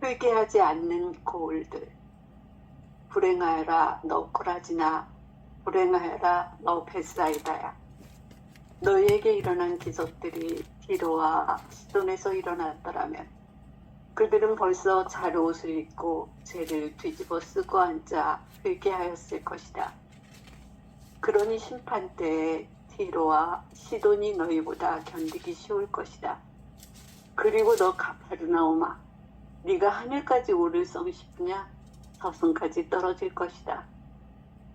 회개하지 않는 고을들. 불행하여라 너 코라지나, 불행하여라 너 베스다이다야. 너희에게 일어난 기적들이 디로와 시돈에서 일어났더라면 그들은 벌써 잘 옷을 입고 죄를 뒤집어 쓰고 앉아 회개하였을 것이다. 그러니 심판 때에 디로와 시돈이 너희보다 견디기 쉬울 것이다. 그리고 너 가파르나오마, 네가 하늘까지 오를 성 싶으냐? 저승까지 떨어질 것이다.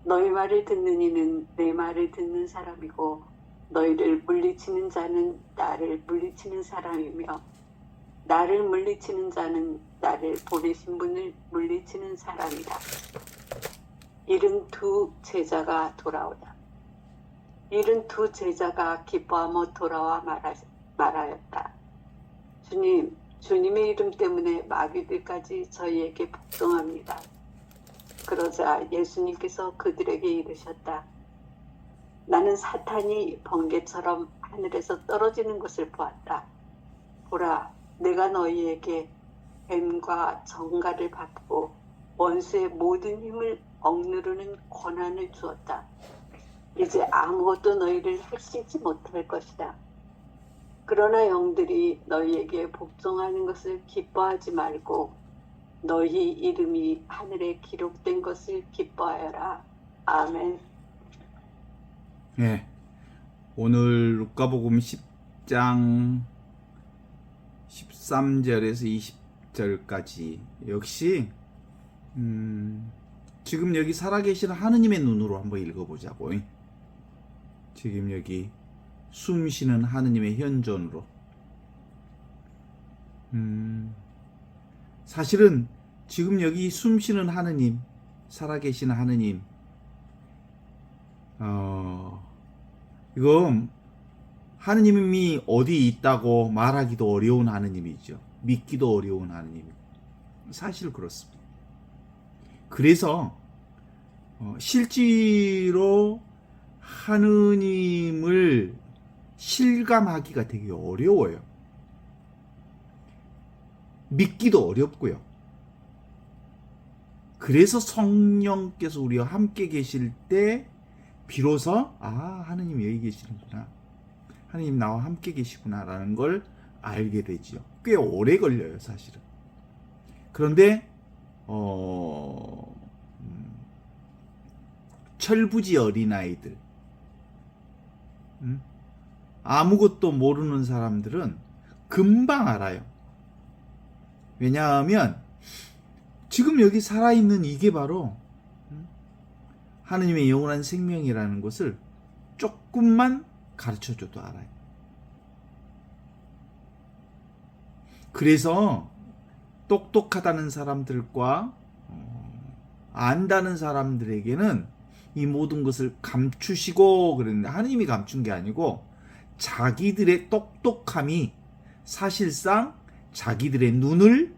너희 말을 듣는 이는 내 말을 듣는 사람이고 너희를 물리치는 자는 나를 물리치는 사람이며 나를 물리치는 자는 나를 보내신 분을 물리치는 사람이다. 72 제자가 돌아오다. 72 제자가 기뻐하며 돌아와 말하였다. 주님, 주님의 이름 때문에 마귀들까지 저희에게 복종합니다. 그러자 예수님께서 그들에게 이르셨다. 나는 사탄이 번개처럼 하늘에서 떨어지는 것을 보았다. 보라, 내가 너희에게 뱀과 정갈을 받고 원수의 모든 힘을 억누르는 권한을 주었다. 이제 아무것도 너희를 해치지 못할 것이다. 그러나 영들이 너희에게 복종하는 것을 기뻐하지 말고 너희 이름이 하늘에 기록된 것을 기뻐하여라. 아멘. 네, 오늘 루카복음 10장 13절에서 20절까지 역시 지금 여기 살아계신 하느님의 눈으로 한번 읽어보자고. 지금 여기 숨쉬는 하느님의 현존으로. 사실은 지금 여기 숨쉬는 하느님, 살아계신 하느님, 이거 하느님이 어디 있다고 말하기도 어려운 하느님이죠. 믿기도 어려운 하느님. 사실 그렇습니다. 그래서 실제로 하느님을 실감하기가 되게 어려워요. 믿기도 어렵고요. 그래서 성령께서 우리와 함께 계실 때 비로소 하느님 여기 계시는구나, 하느님 나와 함께 계시구나 라는 걸 알게 되지요. 꽤 오래 걸려요, 사실은. 그런데 철부지 어린아이들, 아무것도 모르는 사람들은 금방 알아요. 왜냐하면 지금 여기 살아있는 이게 바로 하느님의 영원한 생명이라는 것을 조금만 가르쳐줘도 알아요. 그래서 똑똑하다는 사람들과 안다는 사람들에게는 이 모든 것을 감추시고 그랬는데, 하느님이 감춘 게 아니고 자기들의 똑똑함이 사실상 자기들의 눈을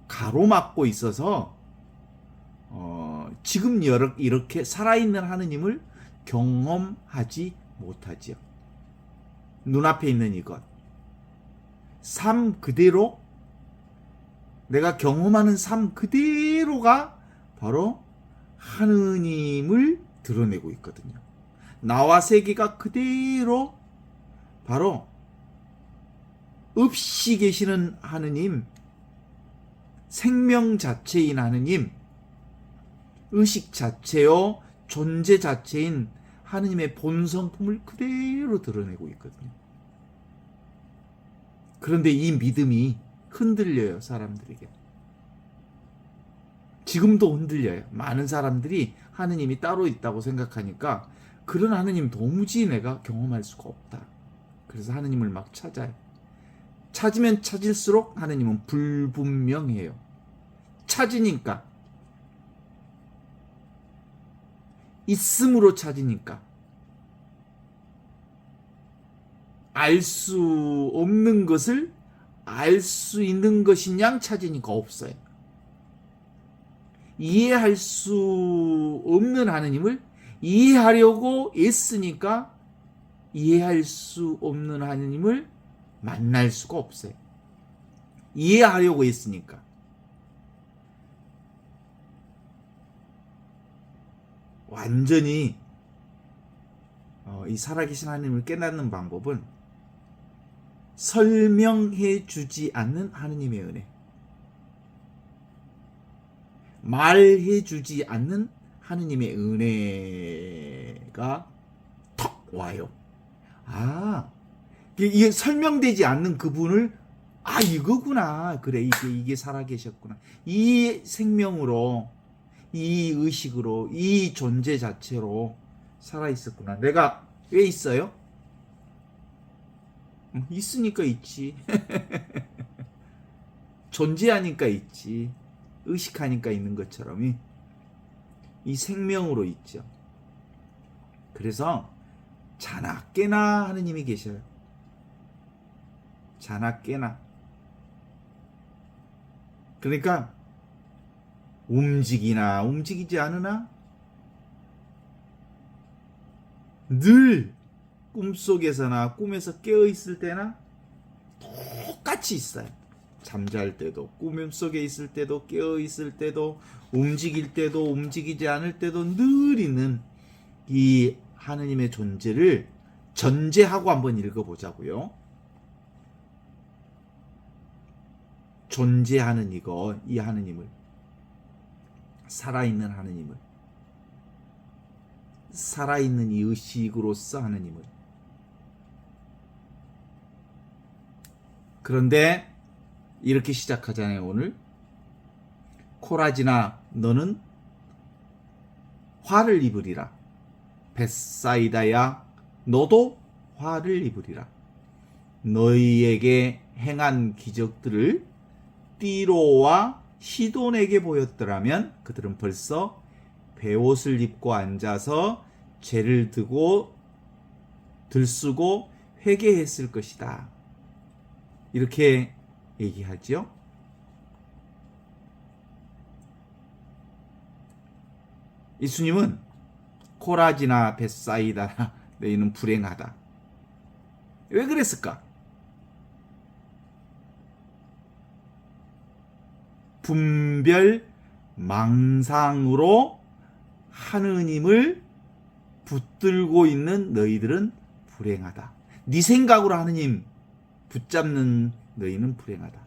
가로막고 있어서 지금 이렇게 살아있는 하느님을 경험하지 못하지요. 눈앞에 있는 이것, 삶 그대로, 내가 경험하는 삶 그대로가 바로 하느님을 드러내고 있거든요. 나와 세계가 그대로 바로 없이 계시는 하느님, 생명 자체인 하느님, 의식 자체요 존재 자체인 하느님의 본성품을 그대로 드러내고 있거든요. 그런데 이 믿음이 흔들려요, 사람들에게. 지금도 흔들려요. 많은 사람들이 하느님이 따로 있다고 생각하니까 그런 하느님 도무지 내가 경험할 수가 없다. 그래서 하느님을 막 찾아요. 찾으면 찾을수록 하느님은 불분명해요. 찾으니까, 있음으로 찾으니까, 알 수 없는 것을 알 수 있는 것인 양 찾으니까 없어요. 이해할 수 없는 하느님을 이해하려고 애쓰니까 이해할 수 없는 하느님을 만날 수가 없어요. 이해하려고 애쓰니까. 완전히 이 살아계신 하나님을 깨닫는 방법은 설명해 주지 않는 하느님의 은혜, 말해 주지 않는 하느님의 은혜가 턱 와요. 아, 이게 설명되지 않는 그분을, 아, 이거구나. 그래, 이게 살아계셨구나. 이 생명으로, 이 의식으로, 이 존재 자체로 살아있었구나. 내가 왜 있어요? 있으니까 있지. 존재하니까 있지. 의식하니까 있는 것처럼 이 생명으로 있죠. 그래서 자나 깨나 하느님이 계셔요. 자나 깨나. 그러니까 움직이나 움직이지 않으나 늘 꿈속에서나 꿈에서 깨어있을 때나 똑같이 있어요. 잠잘 때도, 꿈속에 있을 때도, 깨어있을 때도, 움직일 때도, 움직이지 않을 때도 늘 있는 이 하느님의 존재를 전제하고 한번 읽어보자고요. 존재하는 이 하느님을, 살아있는 하느님을, 살아있는 이 의식으로서 하느님을. 그런데 이렇게 시작하잖아요. 오늘 코라지나 너는 화를 입으리라. 벳사이다야 너도 화를 입으리라. 너희에게 행한 기적들을 띠로와 시돈에게 보였더라면 그들은 벌써 베옷을 입고 앉아서 죄를 들쓰고 회개했을 것이다. 이렇게 얘기하죠. 예수님은 코라지나 벳사이다나 너희는 불행하다. 왜 그랬을까? 분별 망상으로 하느님을 붙들고 있는 너희들은 불행하다. 네 생각으로 하느님 붙잡는 너희는 불행하다.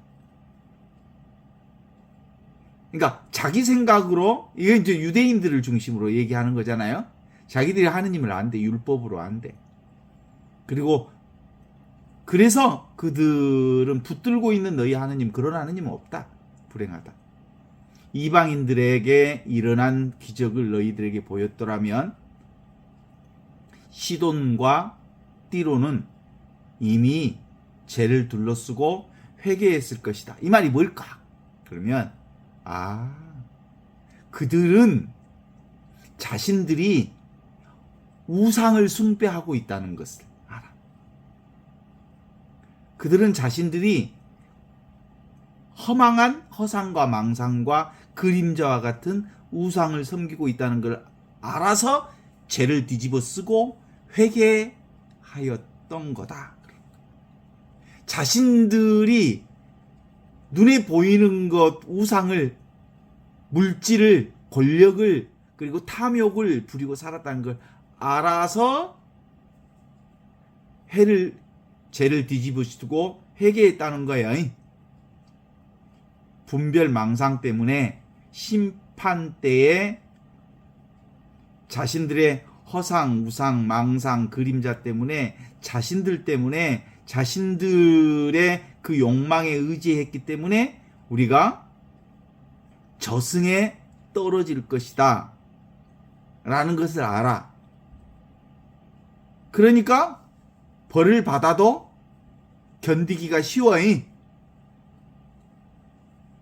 그러니까 자기 생각으로, 이게 이제 유대인들을 중심으로 얘기하는 거잖아요. 자기들이 하느님을 안대, 율법으로 안대. 그리고 그래서 그들은 붙들고 있는 너희 하느님, 그런 하느님은 없다. 불행하다. 이방인들에게 일어난 기적을 너희들에게 보였더라면 시돈과 띠로는 이미 죄를 둘러쓰고 회개했을 것이다. 이 말이 뭘까? 그러면 그들은 자신들이 우상을 숭배하고 있다는 것을 알아. 그들은 자신들이 허망한 허상과 망상과 그림자와 같은 우상을 섬기고 있다는 걸 알아서 죄를 뒤집어 쓰고 회개하였던 거다. 자신들이 눈에 보이는 것, 우상을, 물질을, 권력을, 그리고 탐욕을 부리고 살았다는 걸 알아서 죄를 뒤집으시고 회개했다는 거예요. 분별 망상 때문에 심판 때에 자신들의 허상, 우상, 망상, 그림자 때문에 자신들의 그 욕망에 의지했기 때문에 우리가 저승에 떨어질 것이다 라는 것을 알아. 그러니까 벌을 받아도 견디기가 쉬워.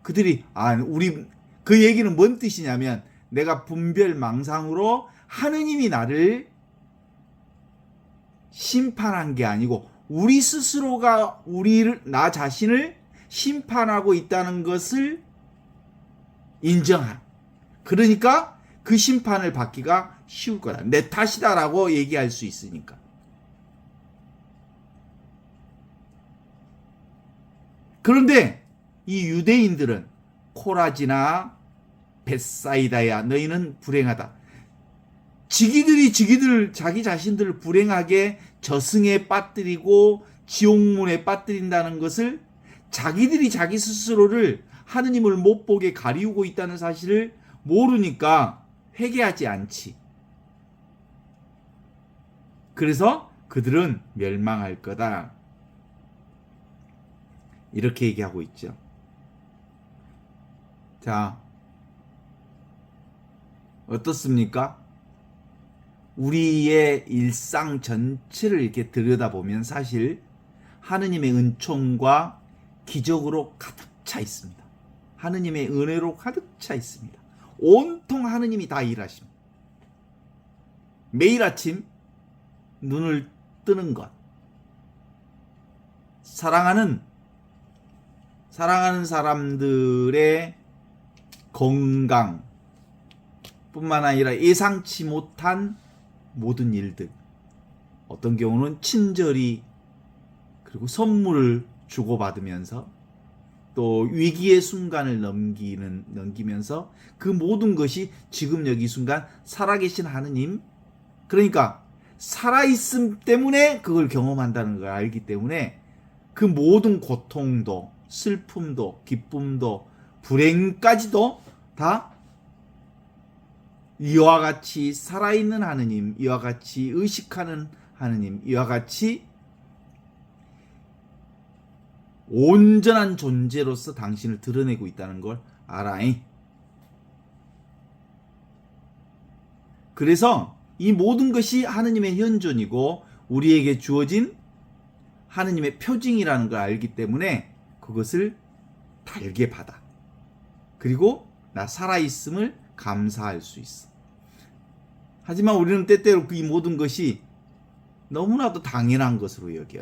그들이 그 얘기는 뭔 뜻이냐면 내가 분별 망상으로 하느님이 나를 심판한 게 아니고 우리 스스로가 나 자신을 심판하고 있다는 것을 인정한. 그러니까 그 심판을 받기가 쉬울 거다. 내 탓이다라고 얘기할 수 있으니까. 그런데 이 유대인들은 코라지나 벳사이다야 너희는 불행하다. 자기 자신들을 불행하게 저승에 빠뜨리고 지옥문에 빠뜨린다는 것을 자기들이 자기 스스로를 하느님을 못 보게 가리우고 있다는 사실을 모르니까 회개하지 않지. 그래서 그들은 멸망할 거다. 이렇게 얘기하고 있죠. 자, 어떻습니까? 우리의 일상 전체를 이렇게 들여다보면 사실 하느님의 은총과 기적으로 가득 차 있습니다. 하느님의 은혜로 가득 차 있습니다. 온통 하느님이 다 일하십니다. 매일 아침 눈을 뜨는 것, 사랑하는 사람들의 건강 뿐만 아니라 예상치 못한 모든 일들, 어떤 경우는 친절히 그리고 선물을 주고받으면서 또 위기의 순간을 넘기면서 그 모든 것이 지금 여기 순간 살아계신 하느님, 그러니까 살아있음 때문에 그걸 경험한다는 걸 알기 때문에 그 모든 고통도 슬픔도 기쁨도 불행까지도 다 이와 같이 살아있는 하느님, 이와 같이 의식하는 하느님, 이와 같이 온전한 존재로서 당신을 드러내고 있다는 걸 알아잉. 그래서 이 모든 것이 하느님의 현존이고 우리에게 주어진 하느님의 표징이라는 걸 알기 때문에 그것을 달게 받아. 그리고 나 살아있음을 감사할 수 있어. 하지만 우리는 때때로 이 모든 것이 너무나도 당연한 것으로 여겨.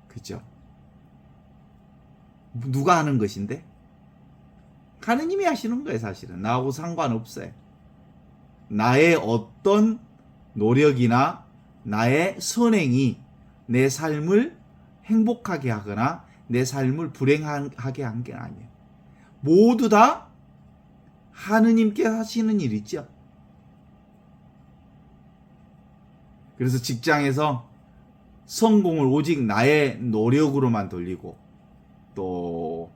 그죠? 누가 하는 것인데? 하느님이 하시는 거예요, 사실은. 나하고 상관없어요. 나의 어떤 노력이나 나의 선행이 내 삶을 행복하게 하거나 내 삶을 불행하게 한 게 아니에요. 모두 다 하느님께 하시는 일이죠. 그래서 직장에서 성공을 오직 나의 노력으로만 돌리고 또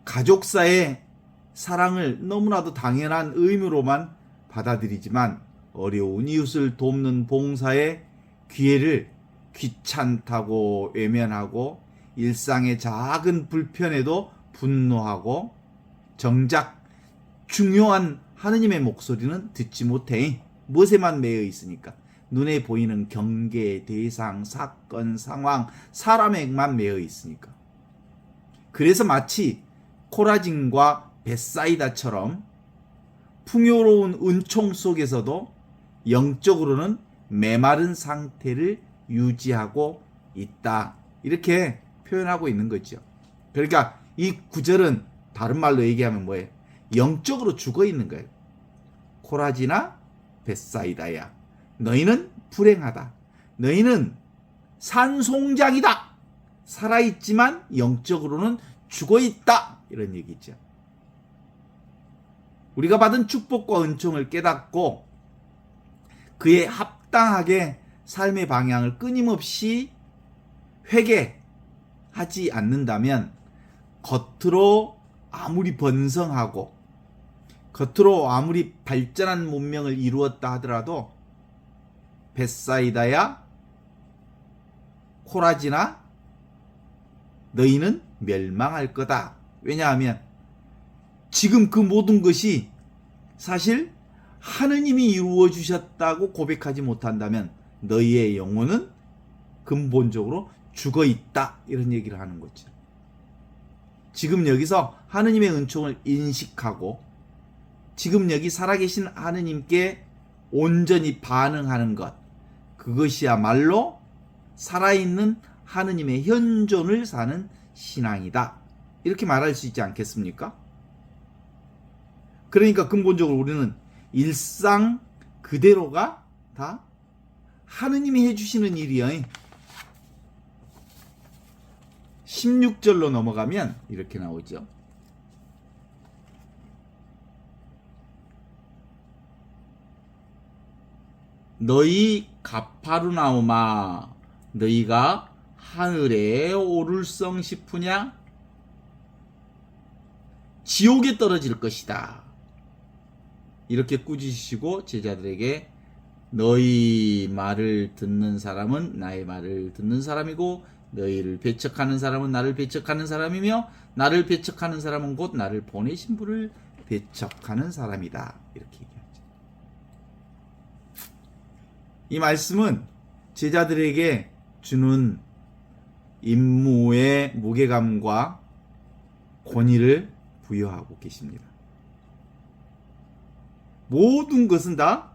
가족사의 사랑을 너무나도 당연한 의무로만 받아들이지만 어려운 이웃을 돕는 봉사의 기회를 귀찮다고 외면하고 일상의 작은 불편에도 분노하고 정작 중요한 하느님의 목소리는 듣지 못해. 무엇에만 매여 있으니까. 눈에 보이는 경계, 대상, 사건, 상황, 사람에만 매여 있으니까. 그래서 마치 코라진과 벳사이다처럼 풍요로운 은총 속에서도 영적으로는 메마른 상태를 유지하고 있다. 이렇게 표현하고 있는 거죠. 그러니까 이 구절은 다른 말로 얘기하면 뭐예요? 영적으로 죽어 있는 거예요. 코라지나 벳사이다야, 너희는 불행하다. 너희는 산송장이다. 살아있지만 영적으로는 죽어 있다. 이런 얘기죠. 우리가 받은 축복과 은총을 깨닫고 그에 합당하게 삶의 방향을 끊임없이 회개하지 않는다면 겉으로 아무리 번성하고 겉으로 아무리 발전한 문명을 이루었다 하더라도 벳사이다야 코라지나 너희는 멸망할 거다. 왜냐하면 지금 그 모든 것이 사실 하느님이 이루어 주셨다고 고백하지 못한다면 너희의 영혼은 근본적으로 죽어 있다. 이런 얘기를 하는 거죠. 지금 여기서 하느님의 은총을 인식하고 지금 여기 살아계신 하느님께 온전히 반응하는 것, 그것이야말로 살아있는 하느님의 현존을 사는 신앙이다. 이렇게 말할 수 있지 않겠습니까? 그러니까 근본적으로 우리는 일상 그대로가 다 하느님이 해주시는 일이요. 16절로 넘어가면 이렇게 나오죠. 너희 가파르나움아 너희가 하늘에 오를성 싶으냐? 지옥에 떨어질 것이다. 이렇게 꾸짖으시고 제자들에게 너희 말을 듣는 사람은 나의 말을 듣는 사람이고 너희를 배척하는 사람은 나를 배척하는 사람이며 나를 배척하는 사람은 곧 나를 보내신 분을 배척하는 사람이다. 이렇게 얘기하죠. 이 말씀은 제자들에게 주는 임무의 무게감과 권위를 부여하고 계십니다. 모든 것은 다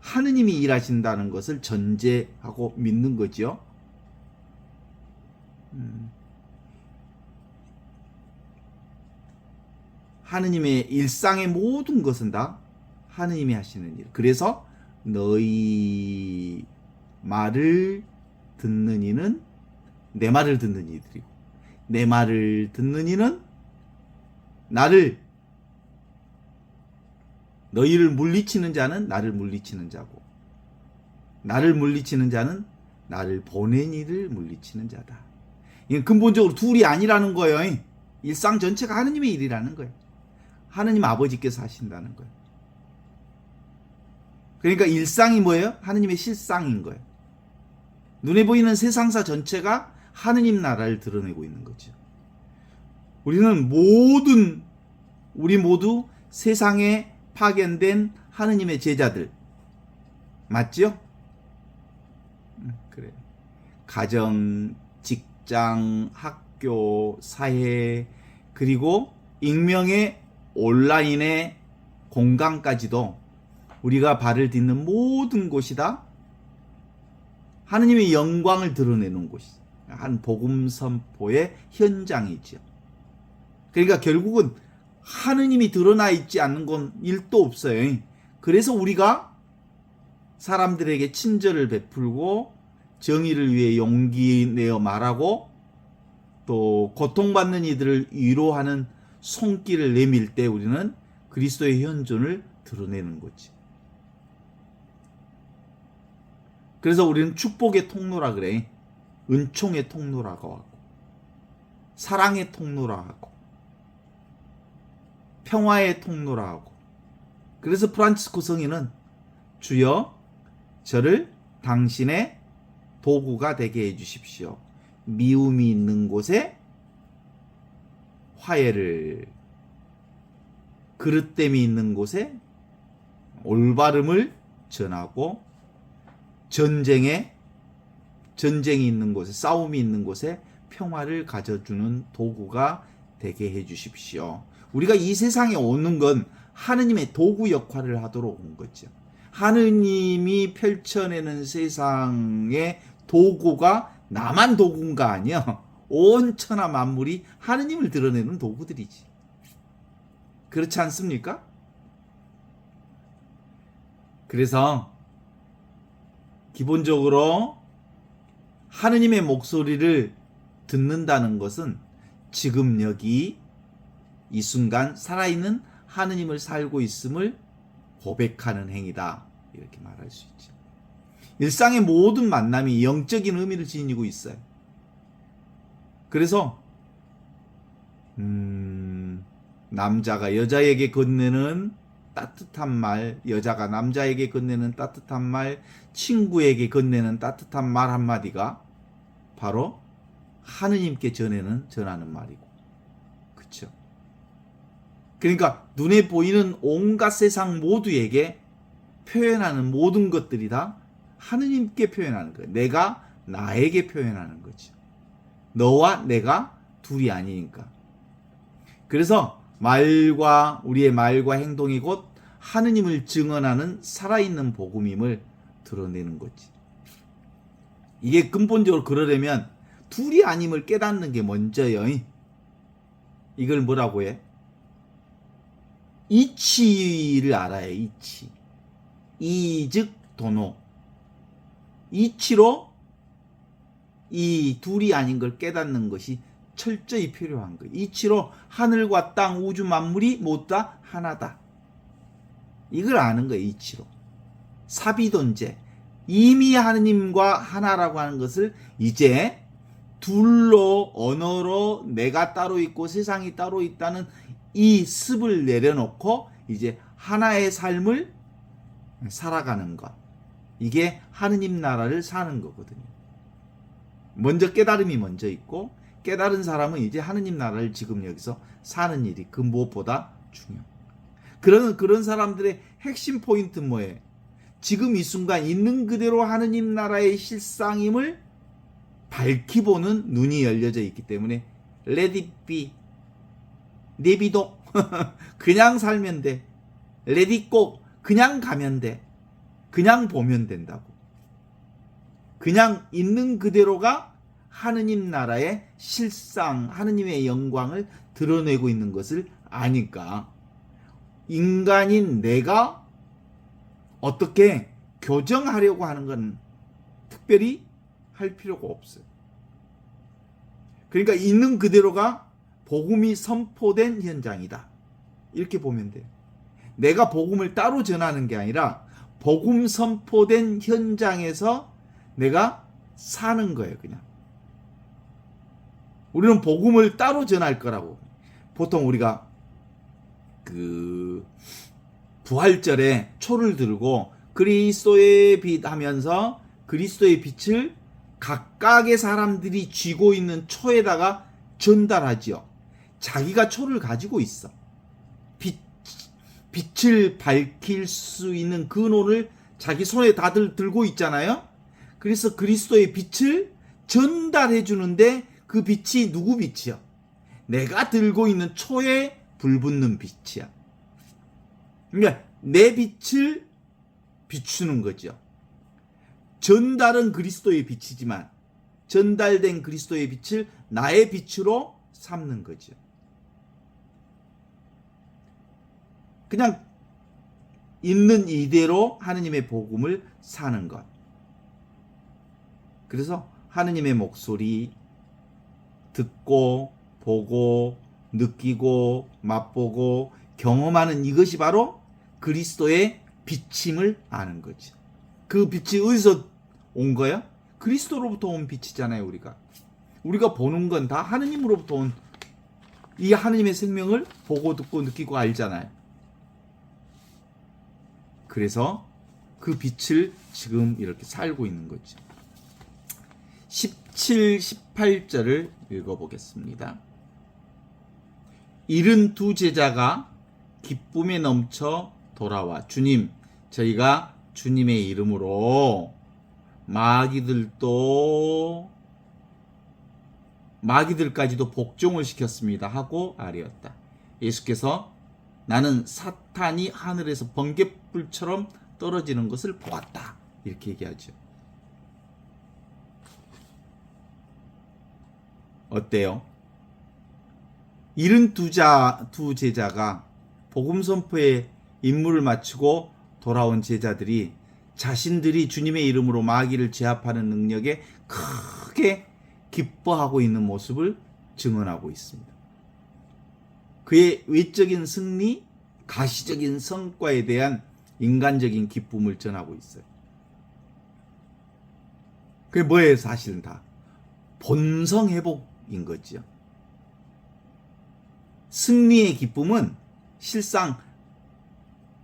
하느님이 일하신다는 것을 전제하고 믿는 거죠. 하느님의 일상의 모든 것은 다 하느님이 하시는 일. 그래서 너희 말을 듣는 이는 내 말을 듣는 이들이고 내 말을 듣는 이는 나를 너희를 물리치는 자는 나를 물리치는 자고 나를 물리치는 자는 나를 보낸 이를 물리치는 자다. 이건 근본적으로 둘이 아니라는 거예요. 일상 전체가 하느님의 일이라는 거예요. 하느님 아버지께서 하신다는 거예요. 그러니까 일상이 뭐예요? 하느님의 실상인 거예요. 눈에 보이는 세상사 전체가 하느님 나라를 드러내고 있는 거죠. 우리 모두 세상에 파견된 하느님의 제자들. 맞죠? 그래. 가정, 직장, 학교, 사회, 그리고 익명의 온라인의 공간까지도 우리가 발을 딛는 모든 곳이 다 하느님의 영광을 드러내는 곳이죠. 한 복음 선포의 현장이죠. 그러니까 결국은 하느님이 드러나 있지 않는 건 일도 없어요. 그래서 우리가 사람들에게 친절을 베풀고 정의를 위해 용기 내어 말하고 또 고통받는 이들을 위로하는 손길을 내밀 때 우리는 그리스도의 현존을 드러내는 거지. 그래서 우리는 축복의 통로라 그래. 은총의 통로라고 하고 사랑의 통로라 하고 평화의 통로라 하고. 그래서 프란치스코 성인은 주여 저를 당신의 도구가 되게 해주십시오. 미움이 있는 곳에 화해를, 그릇됨이 있는 곳에 올바름을 전하고 전쟁이 있는 곳에, 싸움이 있는 곳에 평화를 가져주는 도구가 되게 해주십시오. 우리가 이 세상에 오는 건 하느님의 도구 역할을 하도록 온 거죠. 하느님이 펼쳐내는 세상의 도구가 나만 도구인가 아니야. 온 천하 만물이 하느님을 드러내는 도구들이지. 그렇지 않습니까? 그래서 기본적으로 하느님의 목소리를 듣는다는 것은 지금 여기 이 순간 살아있는 하느님을 살고 있음을 고백하는 행위다. 이렇게 말할 수 있죠. 일상의 모든 만남이 영적인 의미를 지니고 있어요. 그래서 남자가 여자에게 건네는 따뜻한 말, 여자가 남자에게 건네는 따뜻한 말, 친구에게 건네는 따뜻한 말 한마디가 바로 하느님께 전하는 말이고. 그렇죠? 그러니까 눈에 보이는 온갖 세상 모두에게 표현하는 모든 것들이 다 하느님께 표현하는 거예요. 내가 나에게 표현하는 거죠. 너와 내가 둘이 아니니까. 그래서 우리의 말과 행동이 곧 하느님을 증언하는 살아있는 복음임을 드러내는 거지. 이게 근본적으로 그러려면 둘이 아님을 깨닫는 게 먼저요. 이걸 뭐라고 해? 이치를 알아야 이치. 이즉 도노. 이치로 이 둘이 아닌 걸 깨닫는 것이 철저히 필요한 거예요. 이치로 하늘과 땅, 우주 만물이 모두 다 하나다. 이걸 아는 거예요. 이치로. 사비돈제, 이미 하느님과 하나라고 하는 것을 이제 둘로, 언어로 내가 따로 있고 세상이 따로 있다는 이 습을 내려놓고 이제 하나의 삶을 살아가는 것. 이게 하느님 나라를 사는 거거든요. 먼저 깨달음이 먼저 있고, 깨달은 사람은 이제 하느님 나라를 지금 여기서 사는 일이 그 무엇보다 중요해요. 그런 사람들의 핵심 포인트는 뭐예요? 지금 이 순간 있는 그대로 하느님 나라의 실상임을 밝히 보는 눈이 열려져 있기 때문에 let it be, 내비둬. 그냥 살면 돼. let it go. 그냥 가면 돼. 그냥 보면 된다고. 그냥 있는 그대로가 하느님 나라의 실상, 하느님의 영광을 드러내고 있는 것을 아니까 인간인 내가 어떻게 교정하려고 하는 건 특별히 할 필요가 없어요. 그러니까 있는 그대로가 복음이 선포된 현장이다. 이렇게 보면 돼요. 내가 복음을 따로 전하는 게 아니라 복음 선포된 현장에서 내가 사는 거예요, 그냥. 우리는 복음을 따로 전할 거라고. 보통 우리가 부활절에 초를 들고 그리스도의 빛 하면서 그리스도의 빛을 각각의 사람들이 쥐고 있는 초에다가 전달하지요. 자기가 초를 가지고 있어. 빛을 밝힐 수 있는 근원을 자기 손에 다들 들고 있잖아요. 그래서 그리스도의 빛을 전달해 주는데 그 빛이 누구 빛이야? 내가 들고 있는 초에 불붙는 빛이야. 그러니까 내 빛을 비추는 거죠. 전달은 그리스도의 빛이지만 전달된 그리스도의 빛을 나의 빛으로 삼는 거죠. 그냥 있는 이대로 하느님의 복음을 사는 것. 그래서 하느님의 목소리 듣고 보고 느끼고 맛보고 경험하는 이것이 바로 그리스도의 빛임을 아는 거지. 그 빛이 어디서 온 거야? 그리스도로부터 온 빛이잖아요. 우리가 보는 건 다 하느님으로부터 온 이 하느님의 생명을 보고 듣고 느끼고 알잖아요. 그래서 그 빛을 지금 이렇게 살고 있는 거죠. 17, 18절을 읽어보겠습니다. 72 제자가 기쁨에 넘쳐 돌아와 주님, 저희가 주님의 이름으로 마귀들까지도 복종을 시켰습니다 하고 아뢰었다. 예수께서 나는 사탄이 하늘에서 번갯불처럼 떨어지는 것을 보았다. 이렇게 얘기하죠. 어때요? 72 제자가 복음 선포에 임무를 마치고 돌아온 제자들이 자신들이 주님의 이름으로 마귀를 제압하는 능력에 크게 기뻐하고 있는 모습을 증언하고 있습니다. 그의 외적인 승리, 가시적인 성과에 대한 인간적인 기쁨을 전하고 있어요. 그게 뭐예요? 사실은 다 본성 회복인 거죠. 승리의 기쁨은 실상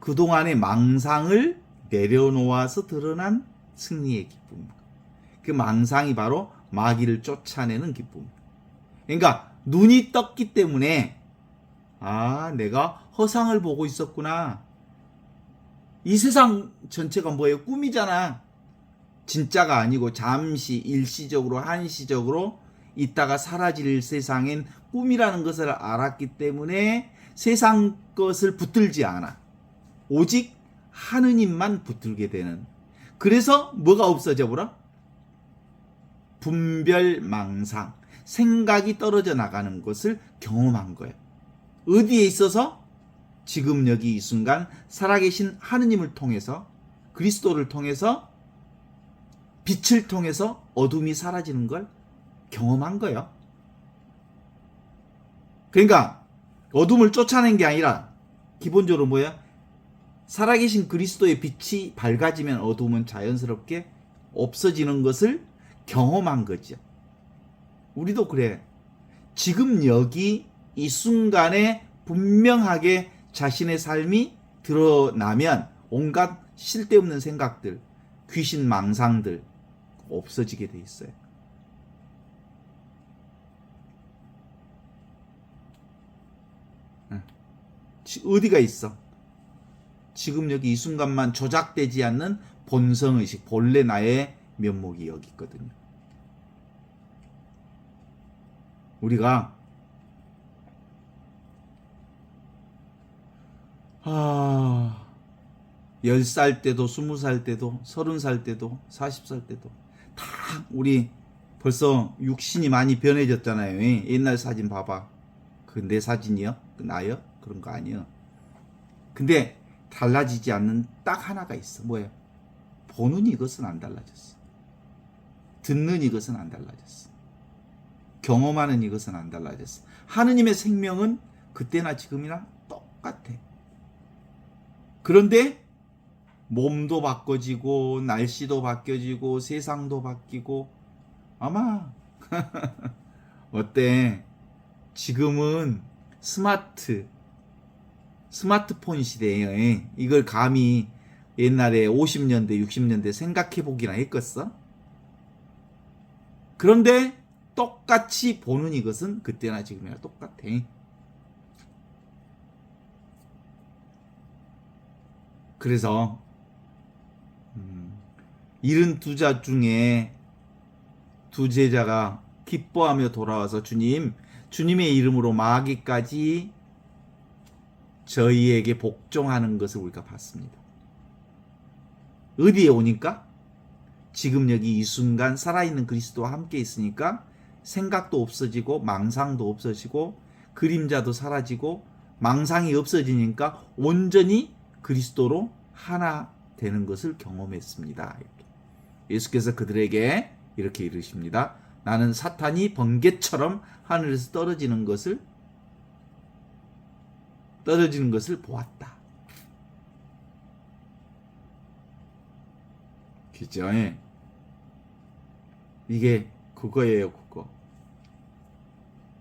그동안의 망상을 내려놓아서 드러난 승리의 기쁨입니다. 그 망상이 바로 마귀를 쫓아내는 기쁨. 그러니까 눈이 떴기 때문에 내가 허상을 보고 있었구나. 이 세상 전체가 뭐예요? 꿈이잖아. 진짜가 아니고 잠시 일시적으로 한시적으로 있다가 사라질 세상엔 꿈이라는 것을 알았기 때문에 세상 것을 붙들지 않아. 오직 하느님만 붙들게 되는. 그래서 뭐가 없어져 버려? 분별망상, 생각이 떨어져 나가는 것을 경험한 거예요. 어디에 있어서? 지금 여기 이 순간 살아계신 하느님을 통해서, 그리스도를 통해서, 빛을 통해서 어둠이 사라지는 걸 경험한 거예요. 그러니까 어둠을 쫓아낸 게 아니라 기본적으로 뭐야? 살아계신 그리스도의 빛이 밝아지면 어두움은 자연스럽게 없어지는 것을 경험한 거죠. 우리도 그래. 지금 여기 이 순간에 분명하게 자신의 삶이 드러나면 온갖 쓸데없는 생각들, 귀신 망상들 없어지게 돼 있어요. 어디가 있어? 지금 여기 이 순간만 조작되지 않는 본성의식, 본래 나의 면목이 여기 있거든요. 우리가 10살 때도 20살 때도 30살 때도 40살 때도 다 우리 벌써 육신이 많이 변해졌잖아요. 옛날 사진 봐봐. 그 내 사진이요? 그 나요? 그런 거 아니요. 근데 달라지지 않는 딱 하나가 있어. 뭐예요? 보는 이것은 안 달라졌어. 듣는 이것은 안 달라졌어. 경험하는 이것은 안 달라졌어. 하느님의 생명은 그때나 지금이나 똑같아. 그런데 몸도 바꿔지고 날씨도 바뀌어지고 세상도 바뀌고 아마 어때? 지금은 스마트폰 시대예요. 이걸 감히 옛날에 50년대 60년대 생각해 보기나 했겠어? 그런데 똑같이 보는 이것은 그때나 지금이나 똑같아. 그래서 72자 중에 두 제자가 기뻐하며 돌아와서 주님의 이름으로 마귀까지 저희에게 복종하는 것을 우리가 봤습니다. 어디에 오니까? 지금 여기 이 순간 살아있는 그리스도와 함께 있으니까 생각도 없어지고 망상도 없어지고 그림자도 사라지고 망상이 없어지니까 온전히 그리스도로 하나 되는 것을 경험했습니다. 예수께서 그들에게 이렇게 이르십니다. 나는 사탄이 번개처럼 하늘에서 떨어지는 것을 보았다. 그죠? 이게 그거예요, 그거.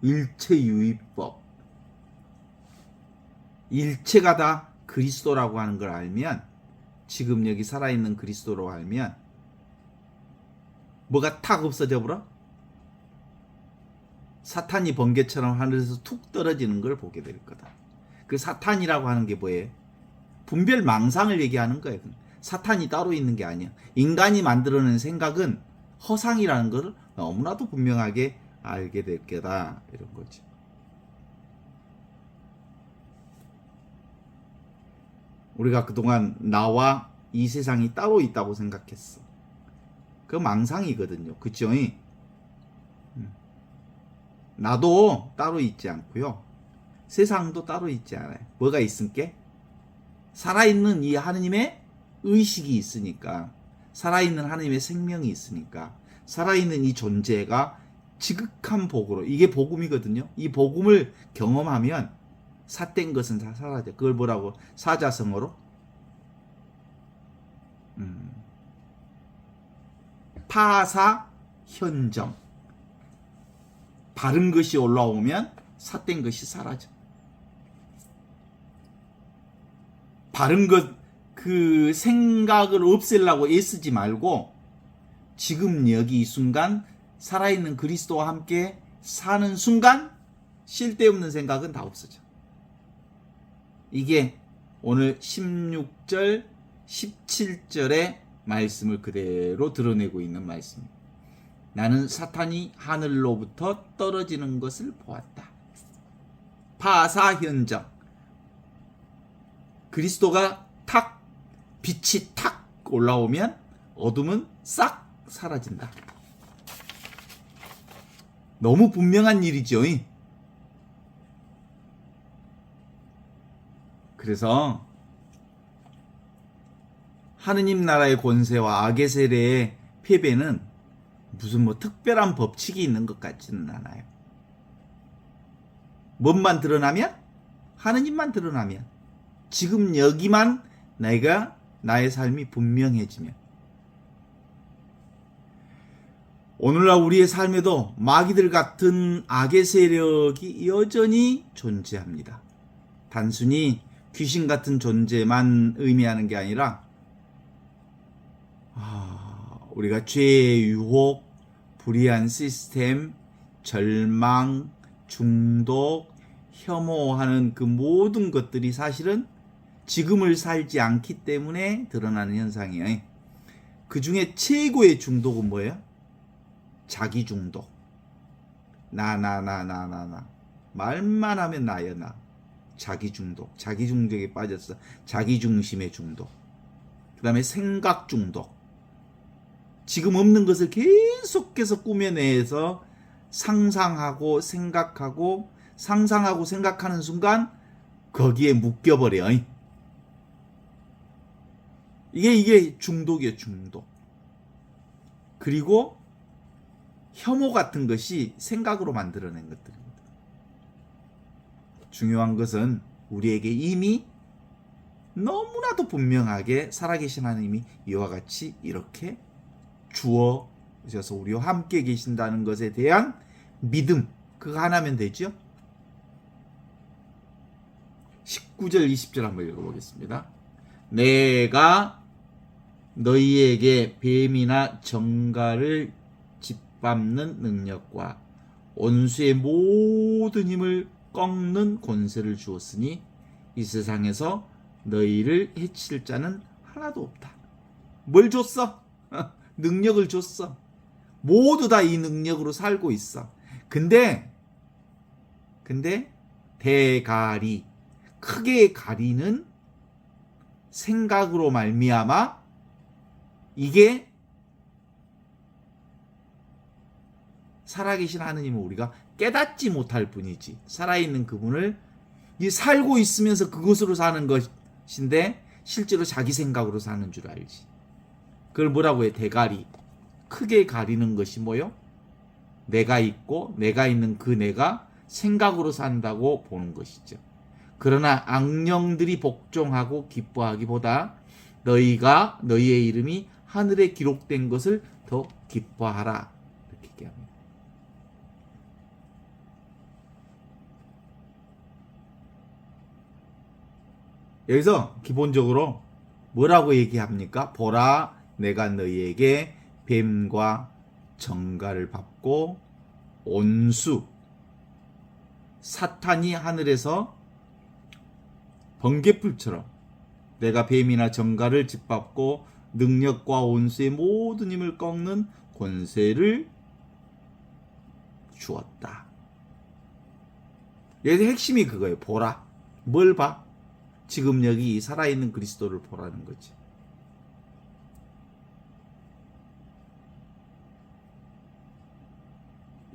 일체유의법. 일체가 다 그리스도라고 하는 걸 알면, 지금 여기 살아있는 그리스도로 알면 뭐가 탁 없어져 버려? 사탄이 번개처럼 하늘에서 툭 떨어지는 걸 보게 될 거다. 그 사탄이라고 하는 게 뭐예요? 분별 망상을 얘기하는 거예요. 사탄이 따로 있는 게 아니야. 인간이 만들어낸 생각은 허상이라는 것을 너무나도 분명하게 알게 될 거다. 이런 거지. 우리가 그동안 나와 이 세상이 따로 있다고 생각했어. 그 망상이거든요. 그쵸? 나도 따로 있지 않고요. 세상도 따로 있지 않아요. 뭐가 있을게? 살아있는 이 하느님의 의식이 있으니까, 살아있는 하느님의 생명이 있으니까, 살아있는 이 존재가 지극한 복으로, 이게 복음이거든요. 이 복음을 경험하면 삿된 것은 다 사라져. 그걸 뭐라고? 사자성어로 파사현정. 바른 것이 올라오면 삿된 것이 사라져. 바른 것, 그 생각을 없애려고 애쓰지 말고 지금 여기 이 순간 살아있는 그리스도와 함께 사는 순간 쓸데없는 생각은 다 없어져. 이게 오늘 16절, 17절의 말씀을 그대로 드러내고 있는 말씀입니다. 나는 사탄이 하늘로부터 떨어지는 것을 보았다. 파사현정. 그리스도가 탁, 빛이 탁 올라오면 어둠은 싹 사라진다. 너무 분명한 일이죠. 그래서 하느님 나라의 권세와 악의 세례의 패배는 무슨 뭐 특별한 법칙이 있는 것 같지는 않아요. 뭔만 드러나면? 하느님만 드러나면. 지금 여기만 나의 삶이 분명해지면 오늘날 우리의 삶에도 마귀들 같은 악의 세력이 여전히 존재합니다. 단순히 귀신 같은 존재만 의미하는 게 아니라 우리가 죄의 유혹, 불의한 시스템, 절망, 중독, 혐오하는 그 모든 것들이 사실은 지금을 살지 않기 때문에 드러나는 현상이에요. 그 중에 최고의 중독은 뭐예요? 자기 중독. 나. 말만 하면 나야 나. 자기 중독. 자기 중독에 빠졌어. 자기 중심의 중독. 그 다음에 생각 중독. 지금 없는 것을 계속해서 꾸며내서 상상하고 생각하고 생각하는 순간 거기에 묶여버려. 이게 중독이에요, 중독. 그리고 혐오 같은 것이 생각으로 만들어낸 것들입니다. 중요한 것은 우리에게 이미 너무나도 분명하게 살아계신 하나님이 이와 같이 이렇게 주어져서 우리와 함께 계신다는 것에 대한 믿음, 그거 하나면 되죠? 19절 20절 한번 읽어보겠습니다. 내가 너희에게 뱀이나 정갈을 짓밟는 능력과 원수의 모든 힘을 꺾는 권세를 주었으니 이 세상에서 너희를 해칠 자는 하나도 없다. 뭘 줬어? 능력을 줬어. 모두 다 이 능력으로 살고 있어. 근데 대가리, 크게 가리는 생각으로 말미암아 이게 살아계신 하느님을 우리가 깨닫지 못할 뿐이지, 살아있는 그분을 살고 있으면서 그것으로 사는 것인데 실제로 자기 생각으로 사는 줄 알지. 그걸 뭐라고 해? 대가리. 크게 가리는 것이 뭐요? 내가 있고 내가 있는 그 내가 생각으로 산다고 보는 것이죠. 그러나 악령들이 복종하고 기뻐하기보다 너희의 이름이 하늘에 기록된 것을 더 기뻐하라. 이렇게 얘기합니다. 여기서 기본적으로 뭐라고 얘기합니까? 보라, 내가 너희에게 뱀과 정갈을 받고 온수, 사탄이 하늘에서 번개불처럼 내가 뱀이나 정갈을 짓밟고 능력과 온수의 모든 힘을 꺾는 권세를 주었다. 여기서 핵심이 그거예요. 보라. 뭘 봐? 지금 여기 살아있는 그리스도를 보라는 거지.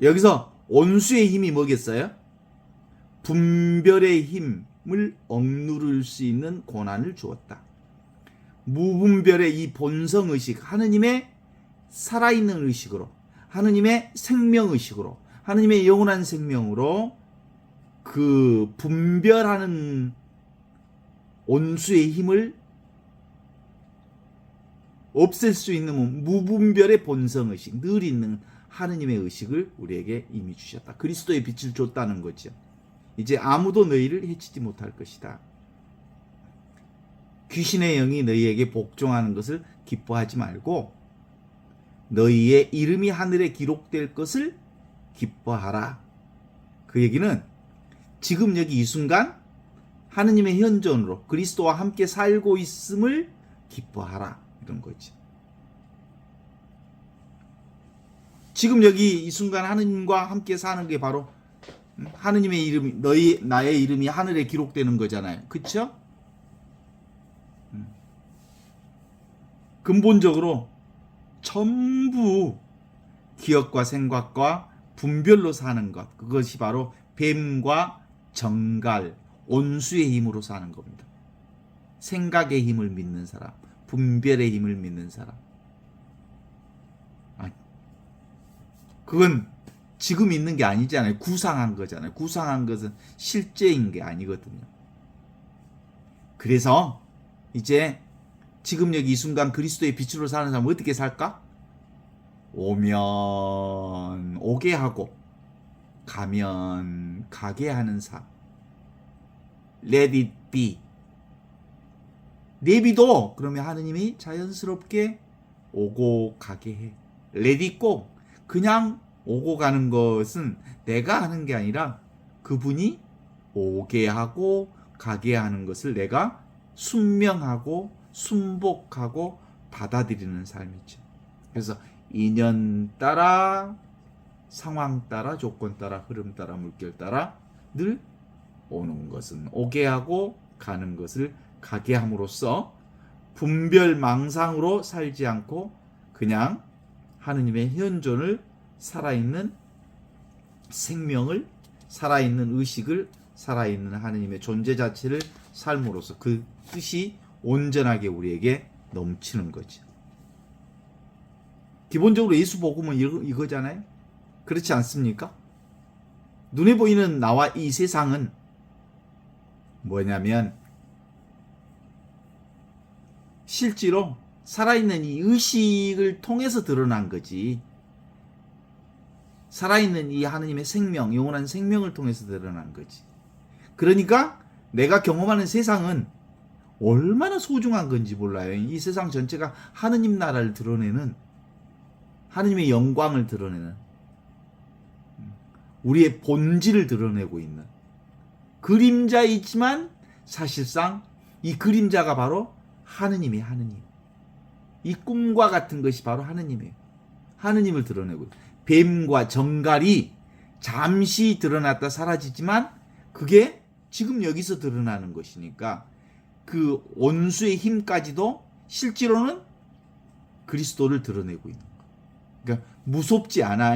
여기서 온수의 힘이 뭐겠어요? 분별의 힘을 억누를 수 있는 고난을 주었다. 무분별의 이 본성의식, 하느님의 살아있는 의식으로, 하느님의 생명의식으로, 하느님의 영원한 생명으로 그 분별하는 온수의 힘을 없앨 수 있는 무분별의 본성의식, 늘 있는 하느님의 의식을 우리에게 이미 주셨다. 그리스도의 빛을 줬다는 거죠. 이제 아무도 너희를 해치지 못할 것이다. 귀신의 영이 너희에게 복종하는 것을 기뻐하지 말고 너희의 이름이 하늘에 기록될 것을 기뻐하라. 그 얘기는 지금 여기 이 순간 하느님의 현존으로 그리스도와 함께 살고 있음을 기뻐하라. 이런 거지. 지금 여기 이 순간 하느님과 함께 사는 게 바로 하느님의 이름이, 나의 이름이 하늘에 기록되는 거잖아요. 그쵸? 근본적으로 전부 기억과 생각과 분별로 사는 것, 그것이 바로 뱀과 정갈, 온수의 힘으로 사는 겁니다. 생각의 힘을 믿는 사람, 분별의 힘을 믿는 사람. 그건 지금 있는 게 아니잖아요. 구상한 거잖아요. 구상한 것은 실제인 게 아니거든요. 그래서 이제 지금 여기 이 순간 그리스도의 빛으로 사는 사람은 어떻게 살까? 오면 오게 하고 가면 가게 하는 삶. Let it be. 내비도 그러면 하느님이 자연스럽게 오고 가게 해. Let it go. 그냥 오고 가는 것은 내가 하는 게 아니라 그분이 오게 하고 가게 하는 것을 내가 순명하고 순복하고 받아들이는 삶이죠. 그래서 인연 따라 상황 따라 조건 따라 흐름 따라 물결 따라 늘 오는 것은 오게 하고 가는 것을 가게 함으로써 분별망상으로 살지 않고 그냥 하느님의 현존을 살아있는 생명을 살아있는 의식을 살아있는 하느님의 존재 자체를 삶으로써 그 뜻이 온전하게 우리에게 넘치는 거죠. 기본적으로 예수 복음은 이거잖아요. 그렇지 않습니까? 눈에 보이는 나와 이 세상은 뭐냐면 실제로 살아있는 이 의식을 통해서 드러난 거지. 살아있는 이 하느님의 생명, 영원한 생명을 통해서 드러난 거지. 그러니까 내가 경험하는 세상은 얼마나 소중한 건지 몰라요. 이 세상 전체가 하느님 나라를 드러내는, 하느님의 영광을 드러내는, 우리의 본질을 드러내고 있는 그림자이지만 사실상 이 그림자가 바로 하느님이에요. 하느님. 이 꿈과 같은 것이 바로 하느님이에요. 하느님을 드러내고, 뱀과 정갈이 잠시 드러났다 사라지지만 그게 지금 여기서 드러나는 것이니까 그 원수의 힘까지도 실제로는 그리스도를 드러내고 있는 거예요. 그러니까 무섭지 않아.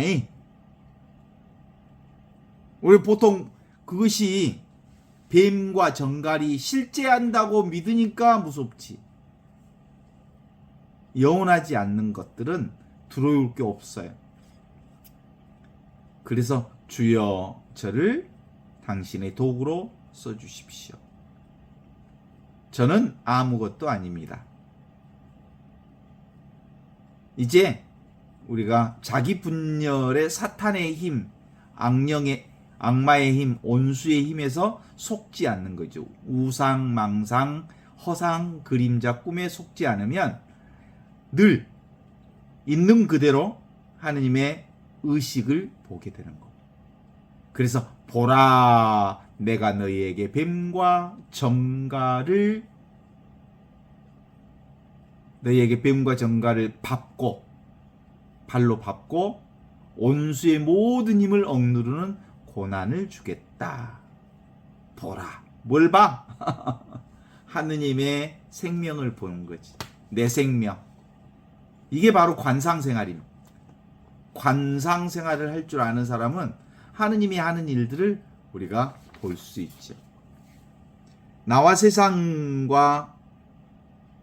우리 보통 그것이 뱀과 정갈이 실제한다고 믿으니까 무섭지. 영원하지 않는 것들은 두려울 게 없어요. 그래서 주여 저를 당신의 도구로 써주십시오. 저는 아무것도 아닙니다. 이제 우리가 자기 분열의 사탄의 힘, 악마의 힘, 온수의 힘에서 속지 않는 거죠. 우상, 망상, 허상, 그림자, 꿈에 속지 않으면 늘 있는 그대로 하느님의 의식을 보게 되는 거. 그래서 보라, 내가 너희에게 뱀과 정갈을 밟고 발로 밟고 온수의 모든 힘을 억누르는 고난을 주겠다. 보라. 뭘 봐? 하느님의 생명을 보는 거지. 내 생명. 이게 바로 관상생활입니다. 관상생활을 할 줄 아는 사람은 하느님이 하는 일들을 우리가 볼 수 있죠. 나와 세상과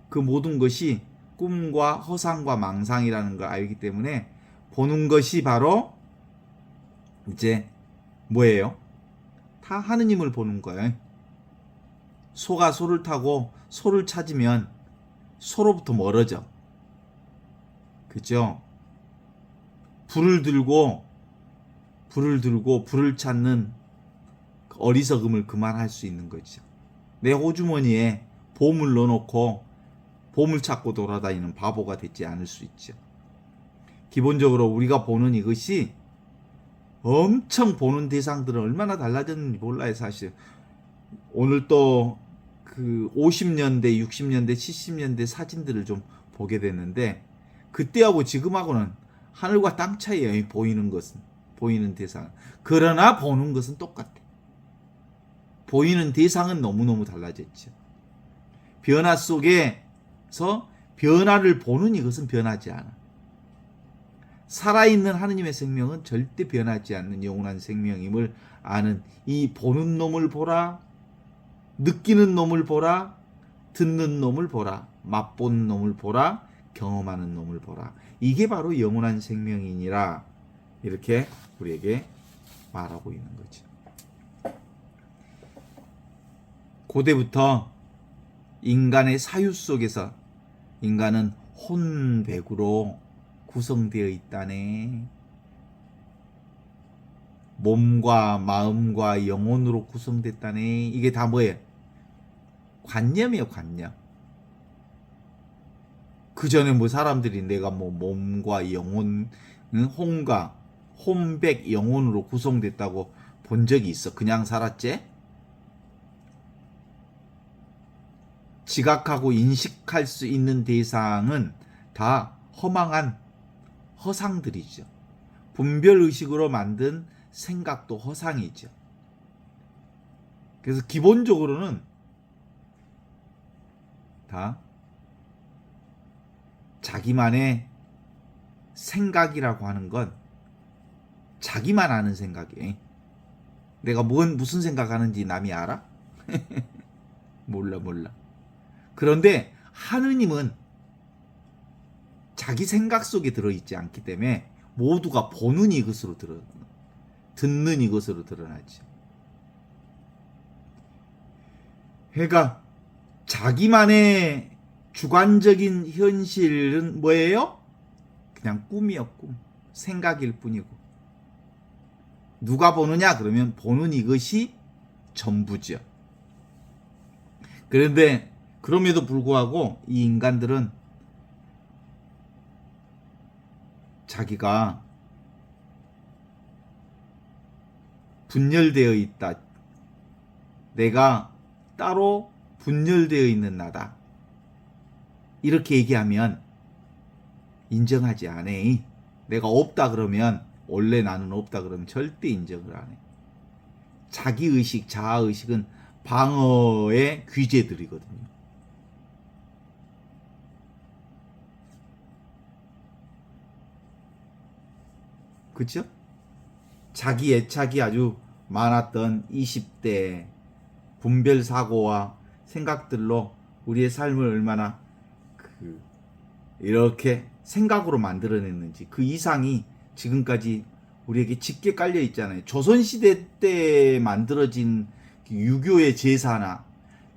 그 모든 것이 꿈과 허상과 망상이라는 걸 알기 때문에 보는 것이 바로 이제 뭐예요? 다 하느님을 보는 거예요. 소가 소를 타고 소를 찾으면 소로부터 멀어져. 그죠? 불을 들고 불을 찾는 어리석음을 그만할 수 있는 거죠. 내 호주머니에 보물 넣어놓고 보물 찾고 돌아다니는 바보가 되지 않을 수 있죠. 기본적으로 우리가 보는 이것이 엄청 보는 대상들은 얼마나 달라졌는지 몰라요, 사실. 오늘 또 그 50년대, 60년대, 70년대 사진들을 좀 보게 됐는데 그때하고 지금하고는 하늘과 땅 차이예요. 보이는 것은, 보이는 대상은. 그러나 보는 것은 똑같아. 보이는 대상은 너무너무 달라졌죠. 변화 속에서 변화를 보는 이것은 변하지 않아. 살아있는 하느님의 생명은 절대 변하지 않는 영원한 생명임을 아는 이 보는 놈을 보라, 느끼는 놈을 보라, 듣는 놈을 보라, 맛보는 놈을 보라, 경험하는 놈을 보라. 이게 바로 영원한 생명이니라 이렇게 우리에게 말하고 있는 거죠. 고대부터 인간의 사유 속에서 인간은 혼백으로 구성되어 있다네. 몸과 마음과 영혼으로 구성됐다네. 이게 다 뭐예요? 관념이에요, 관념. 그 전에 뭐 사람들이 내가 뭐 몸과 영혼, 혼백 영혼으로 구성됐다고 본 적이 있어. 그냥 살았지? 지각하고 인식할 수 있는 대상은 다 허망한 허상들이죠. 분별의식으로 만든 생각도 허상이죠. 그래서 기본적으로는 다 자기만의 생각이라고 하는 건 자기만 아는 생각이에요. 내가 무슨 생각하는지 남이 알아? 몰라. 그런데 하느님은 자기 생각 속에 들어있지 않기 때문에 모두가 보는 이것으로 듣는 이것으로 드러나지. 그러니까 자기만의 주관적인 현실은 뭐예요? 그냥 꿈이요, 꿈. 생각일 뿐이고. 누가 보느냐? 그러면 보는 이것이 전부죠. 그런데 그럼에도 불구하고 이 인간들은 자기가 분열되어 있다. 내가 따로 분열되어 있는 나다. 이렇게 얘기하면 인정하지 않아. 내가 없다 그러면, 원래 나는 없다 그러면 절대 인정을 안 해. 자기의식, 자아의식은 방어의 귀재들이거든요. 그렇죠? 자기 애착이 아주 많았던 20대 분별사고와 생각들로 우리의 삶을 얼마나 이렇게 생각으로 만들어냈는지, 그 이상이 지금까지 우리에게 짙게 깔려 있잖아요. 조선시대 때 만들어진 유교의 제사나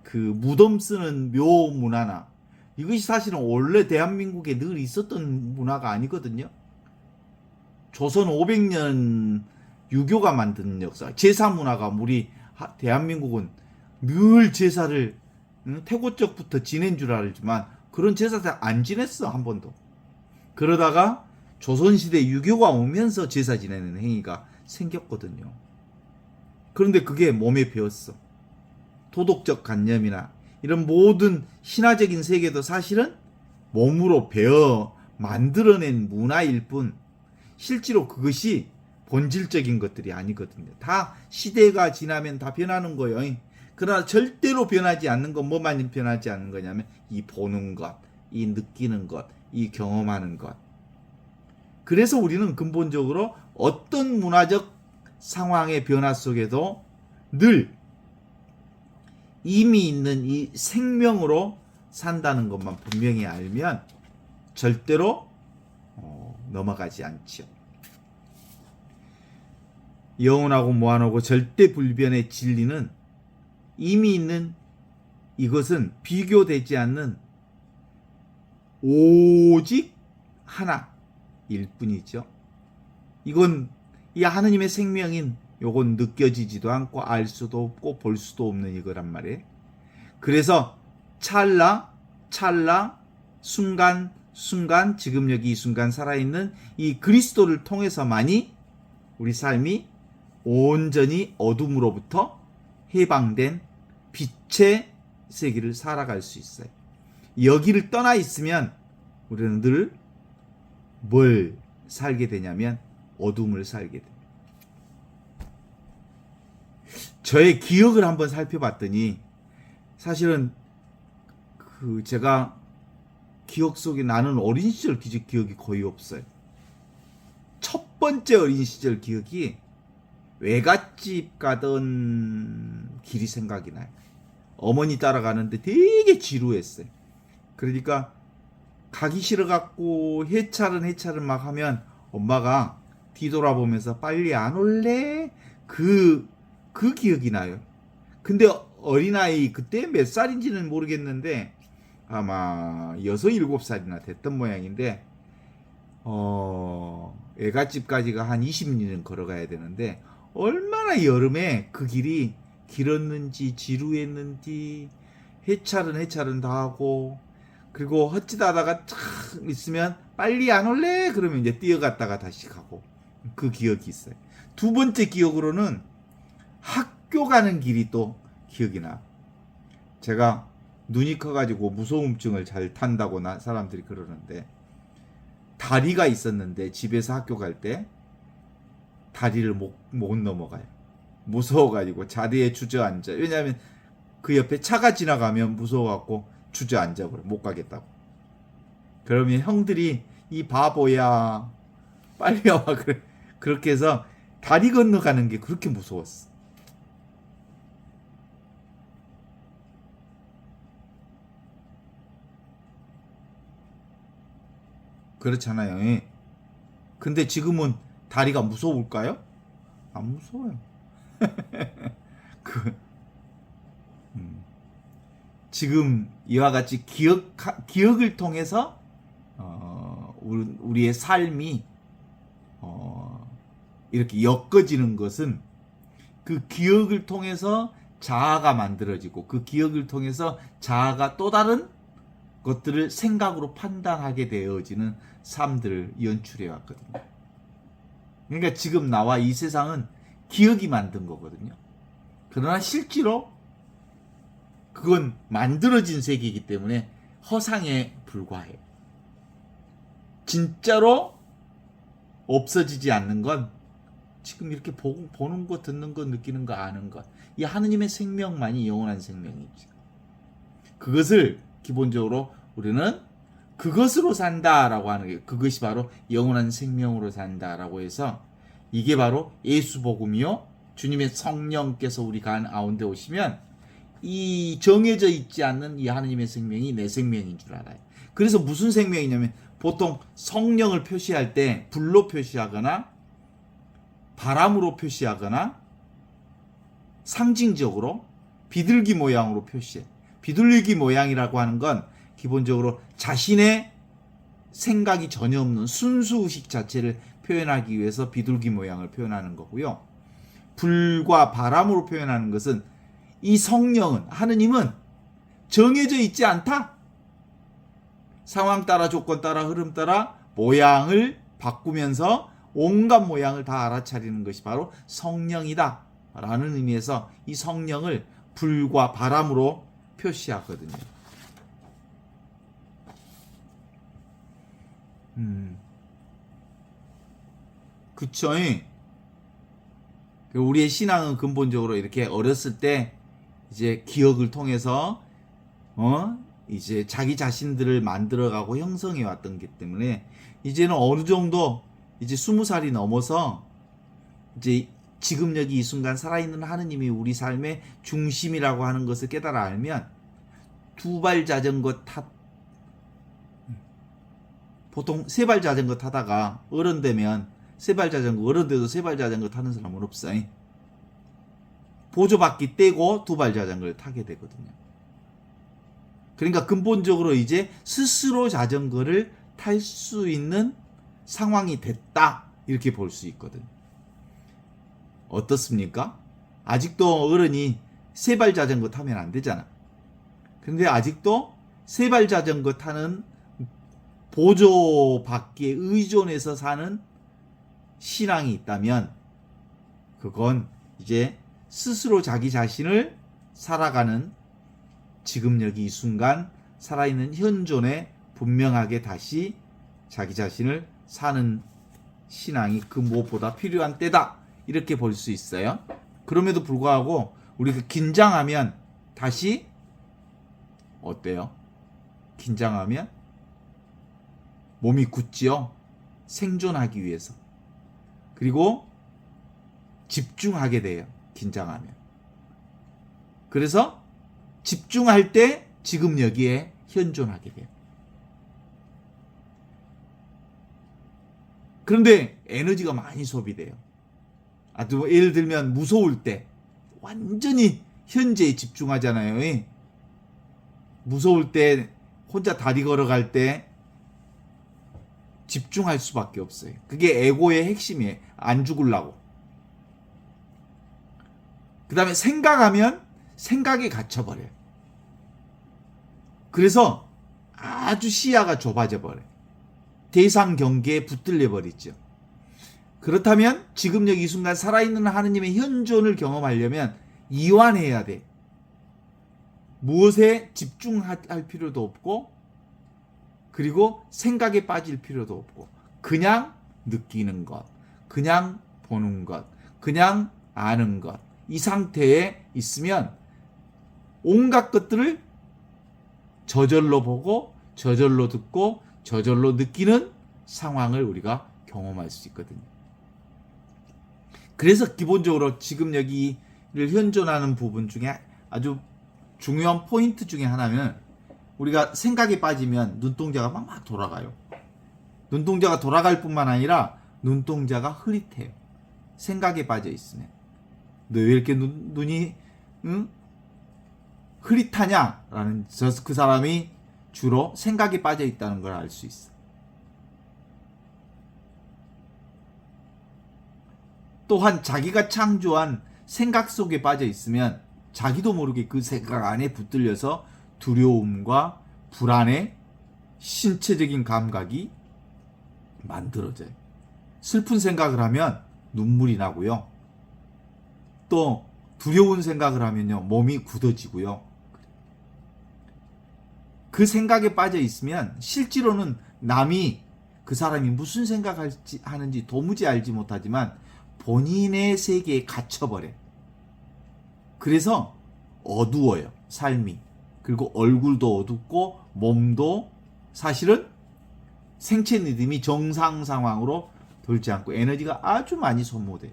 그 무덤 쓰는 묘 문화나, 이것이 사실은 원래 대한민국에 늘 있었던 문화가 아니거든요. 조선 500년 유교가 만든 역사, 제사 문화가, 우리 대한민국은 늘 제사를 태고적부터 지낸 줄 알지만 그런 제사를 안 지냈어, 한 번도. 그러다가 조선시대 유교가 오면서 제사 지내는 행위가 생겼거든요. 그런데 그게 몸에 배었어. 도덕적 관념이나 이런 모든 신화적인 세계도 사실은 몸으로 배어 만들어낸 문화일 뿐, 실제로 그것이 본질적인 것들이 아니거든요. 다 시대가 지나면 다 변하는 거예요. 그러나 절대로 변하지 않는 건 뭐만 변하지 않는 거냐면 이 보는 것, 이 느끼는 것, 이 경험하는 것. 그래서 우리는 근본적으로 어떤 문화적 상황의 변화 속에도 늘 이미 있는 이 생명으로 산다는 것만 분명히 알면 절대로 넘어가지 않죠. 영원하고 무한하고 절대 불변의 진리는 이미 있는 이것은 비교되지 않는 오직 하나일 뿐이죠. 이건 이 하느님의 생명인 요건 느껴지지도 않고 알 수도 없고 볼 수도 없는 이거란 말이에요. 그래서 찰나, 순간, 지금 여기 이 순간 살아있는 이 그리스도를 통해서만이 우리 삶이 온전히 어둠으로부터 해방된 빛의 세계를 살아갈 수 있어요. 여기를 떠나 있으면 우리는 늘 뭘 살게 되냐면 어둠을 살게 돼요. 저의 기억을 한번 살펴봤더니 사실은 제가 기억 속에 나는 어린 시절 기억이 거의 없어요. 첫 번째 어린 시절 기억이 외갓집 가던 길이 생각이 나요. 어머니 따라가는데 되게 지루했어요. 그러니까 가기 싫어갖고 해찰은 막 하면 엄마가 뒤돌아보면서 빨리 안 올래? 그 기억이 나요. 근데 어린아이 그때 몇 살인지는 모르겠는데 아마 6, 7살이나 됐던 모양인데 애갓집까지가 한 20리는 걸어가야 되는데 얼마나 여름에 그 길이 길었는지 지루했는지 해찰은 다 하고 그리고 헛짓 하다가 탁 있으면 빨리 안 올래? 그러면 이제 뛰어갔다가 다시 가고 그 기억이 있어요. 두 번째 기억으로는 학교 가는 길이 또 기억이 나. 제가 눈이 커가지고 무소음증을 잘 탄다고 사람들이 그러는데 다리가 있었는데 집에서 학교 갈 때 다리를 못 넘어가요. 무서워가지고 자리에 주저앉아. 왜냐하면 그 옆에 차가 지나가면 무서워갖고 주저앉아버려. 못 가겠다고. 그러면 형들이 이 바보야 빨리 와 그래. 그렇게 해서 다리 건너가는 게 그렇게 무서웠어. 그렇잖아요. 예. 근데 지금은 다리가 무서울까요? 안 무서워요. 그, 지금 이와 같이 기억을 통해서 우리의 삶이 이렇게 엮어지는 것은 그 기억을 통해서 자아가 만들어지고 그 기억을 통해서 자아가 또 다른 것들을 생각으로 판단하게 되어지는 삶들을 연출해 왔거든요. 그러니까 지금 나와 이 세상은 기억이 만든 거거든요. 그러나 실제로 그건 만들어진 세계이기 때문에 허상에 불과해. 진짜로 없어지지 않는 건 지금 이렇게 보는 거, 듣는 거, 느끼는 거, 아는 것. 이 하느님의 생명만이 영원한 생명이지. 그것을 기본적으로 우리는 그것으로 산다라고 하는 게 그것이 바로 영원한 생명으로 산다라고 해서 이게 바로 예수복음이요. 주님의 성령께서 우리 가운데 오시면 이 정해져 있지 않는 이 하느님의 생명이 내 생명인 줄 알아요. 그래서 무슨 생명이냐면 보통 성령을 표시할 때 불로 표시하거나 바람으로 표시하거나 상징적으로 비둘기 모양으로 표시해. 비둘기 모양이라고 하는 건 기본적으로 자신의 생각이 전혀 없는 순수의식 자체를 표현하기 위해서 비둘기 모양을 표현하는 거고요. 불과 바람으로 표현하는 것은 이 성령은, 하느님은 정해져 있지 않다. 상황 따라 조건 따라 흐름 따라 모양을 바꾸면서 온갖 모양을 다 알아차리는 것이 바로 성령이다 라는 의미에서 이 성령을 불과 바람으로 표시하거든요. 그쵸? 우리의 신앙은 근본적으로 이렇게 어렸을 때 이제 기억을 통해서 이제 자기 자신들을 만들어가고 형성해 왔던 게 때문에 이제는 어느 정도 이제 20살이 넘어서 이제 지금 여기 이 순간 살아있는 하느님이 우리 삶의 중심이라고 하는 것을 깨달아 알면 두발 자전거 보통 세발 자전거 타다가 어른 되면 세발 자전거 어른 돼도 세발 자전거 타는 사람은 없어요. 보조바퀴 떼고 두발 자전거를 타게 되거든요. 그러니까 근본적으로 이제 스스로 자전거를 탈 수 있는 상황이 됐다 이렇게 볼 수 있거든. 어떻습니까? 아직도 어른이 세발 자전거 타면 안 되잖아. 근데 아직도 세발 자전거 타는 보조바퀴에 의존해서 사는 신앙이 있다면 그건 이제 스스로 자기 자신을 살아가는 지금 여기 이 순간 살아있는 현존에 분명하게 다시 자기 자신을 사는 신앙이 그 무엇보다 필요한 때다 이렇게 볼 수 있어요. 그럼에도 불구하고 우리가 긴장하면 다시 어때요? 긴장하면 몸이 굳지요. 생존하기 위해서. 그리고 집중하게 돼요. 긴장하면. 그래서 집중할 때 지금 여기에 현존하게 돼요. 그런데 에너지가 많이 소비돼요. 예를 들면 무서울 때 완전히 현재에 집중하잖아요. 무서울 때, 혼자 다리 걸어갈 때 집중할 수밖에 없어요. 그게 에고의 핵심이에요. 안 죽으려고. 그 다음에 생각하면 생각에 갇혀버려요. 그래서 아주 시야가 좁아져 버려요. 대상 경계에 붙들려 버리죠. 그렇다면 지금 여기 이 순간 살아있는 하느님의 현존을 경험하려면 이완해야 돼. 무엇에 집중할 필요도 없고, 그리고 생각에 빠질 필요도 없고, 그냥 느끼는 것, 그냥 보는 것, 그냥 아는 것, 이 상태에 있으면 온갖 것들을 저절로 보고 저절로 듣고 저절로 느끼는 상황을 우리가 경험할 수 있거든요. 그래서 기본적으로 지금 여기를 현존하는 부분 중에 아주 중요한 포인트 중에 하나는, 우리가 생각에 빠지면 눈동자가 막 돌아가요. 눈동자가 돌아갈 뿐만 아니라 눈동자가 흐릿해요. 생각에 빠져 있으면. 너 왜 이렇게 눈이 흐릿하냐라는, 그 사람이 주로 생각에 빠져 있다는 걸 알 수 있어. 또한 자기가 창조한 생각 속에 빠져 있으면 자기도 모르게 그 생각 안에 붙들려서 두려움과 불안의 신체적인 감각이 만들어져요. 슬픈 생각을 하면 눈물이 나고요. 또 두려운 생각을 하면요, 몸이 굳어지고요. 그 생각에 빠져 있으면 실제로는 남이 그 사람이 무슨 생각하는지 도무지 알지 못하지만 본인의 세계에 갇혀버려요. 그래서 어두워요, 삶이. 그리고 얼굴도 어둡고 몸도 사실은 생체 리듬이 정상 상황으로 돌지 않고 에너지가 아주 많이 소모돼요.